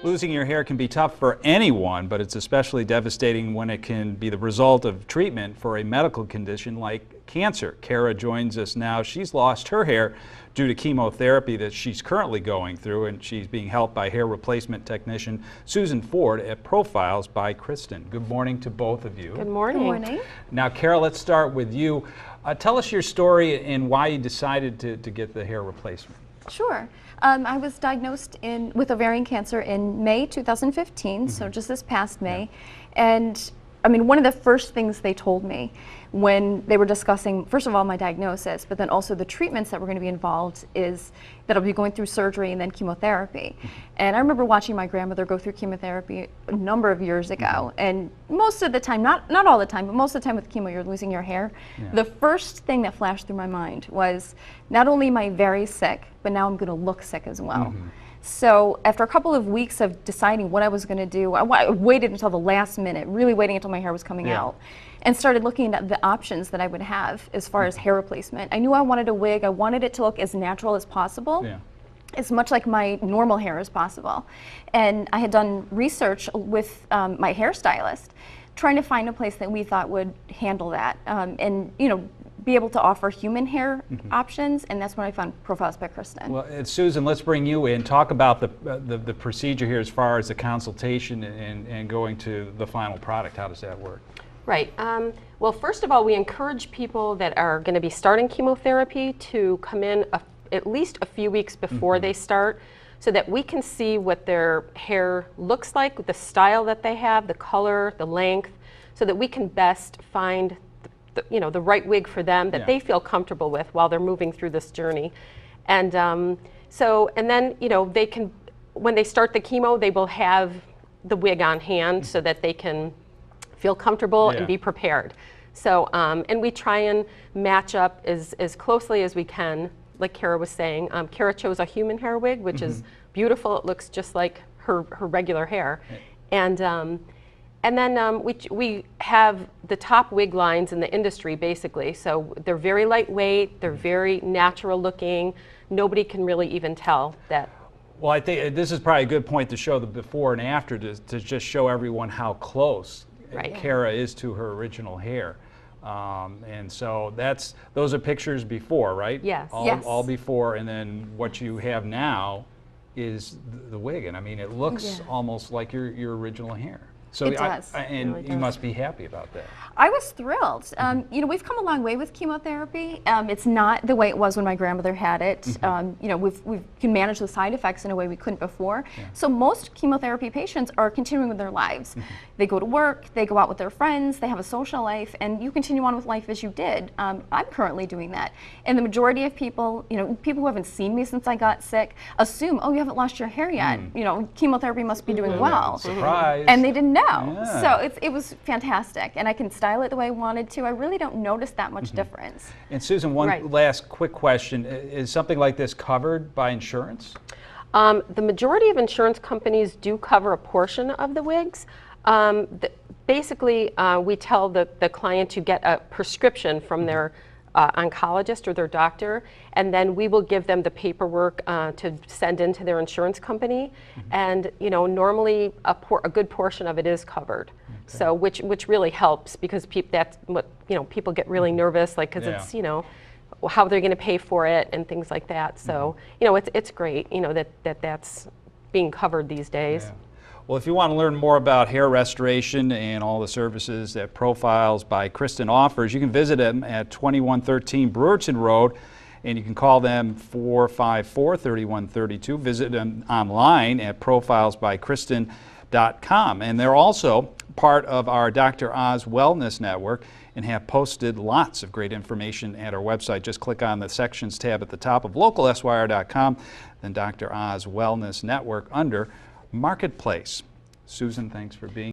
Losing your hair can be tough for anyone, but it's especially devastating when it can be the result of treatment for a medical condition like cancer. Kara joins us now. She's lost her hair due to chemotherapy that she's currently going through, and she's being helped by hair replacement technician Susan Ford at Profiles by Kristin. Good morning to both of you. Good morning. Good morning. Now, Kara, let's start with you. Tell us your story and why you decided to get the hair replacement. Sure. I was diagnosed with ovarian cancer in May 2015, so just this past May. And I mean, one of the first things they told me when they were discussing, first of all, my diagnosis, but then also the treatments that were going to be involved is that I'll be going through surgery and then chemotherapy. And I remember watching my grandmother go through chemotherapy a number of years ago. And most of the time, not all the time, but most of the time with chemo, you're losing your hair. The first thing that flashed through my mind was, not only am I very sick, but now I'm going to look sick as well. So after a couple of weeks of deciding what I was going to do, I waited until the last minute, really waiting until my hair was coming out, and started looking at the options that I would have as far as hair replacement. I knew I wanted a wig. I wanted it to look as natural as possible, as much like my normal hair as possible. And I had done research with my hairstylist, trying to find a place that we thought would handle that, and be able to offer human hair options, and that's when I found Profiles by Kristin. Well, Susan, let's bring you in. Talk about the procedure here as far as the consultation and going to the final product. How does that work? Right. Well, first of all, we encourage people that are going to be starting chemotherapy to come in at least a few weeks before they start, so that we can see what their hair looks like, the style that they have, the color, the length, so that we can best find the right wig for them that they feel comfortable with while they're moving through this journey. And then they can, when they start the chemo, they will have the wig on hand so that they can feel comfortable and be prepared. So, and we try and match up as closely as we can, like Kara was saying. Kara chose a human hair wig, which is beautiful. It looks just like her regular hair. And then we have the top wig lines in the industry, basically. So they're very lightweight, they're very natural looking. Nobody can really even tell that. Well, I think this is probably a good point to show the before and after, to just show everyone how close Kara is to her original hair. And so those are pictures before, right? Yes. All before, and then what you have now is the wig. And I mean, it looks almost like your original hair. So it does. And you must be happy about that. I was thrilled. We've come a long way with chemotherapy. It's not the way it was when my grandmother had it. We can manage the side effects in a way we couldn't before. So most chemotherapy patients are continuing with their lives. They go to work, they go out with their friends, they have a social life, and you continue on with life as you did. I'm currently doing that. And the majority of people, people who haven't seen me since I got sick, assume, oh, you haven't lost your hair yet. Chemotherapy must be doing well. Surprise. And they didn't know. So it was fantastic, and I can style it the way I wanted to. I really don't notice that much difference. And Susan, one last quick question. Is something like this covered by insurance? The majority of insurance companies do cover a portion of the wigs. Basically, we tell the client to get a prescription from their oncologist or their doctor, and then we will give them the paperwork to send into their insurance company. And normally a good portion of it is covered. So which really helps, because that's what people get really nervous, like, because it's how they're going to pay for it and things like that. So it's great that's being covered these days. Well, if you want to learn more about hair restoration and all the services that Profiles by Kristin offers, you can visit them at 2113 Brewerton Road, and you can call them 454-3132. Visit them online at profilesbykristin.com. And they're also part of our Dr. Oz Wellness Network and have posted lots of great information at our website. Just click on the Sections tab at the top of localsyr.com, then Dr. Oz Wellness Network under Marketplace. Susan, thanks for being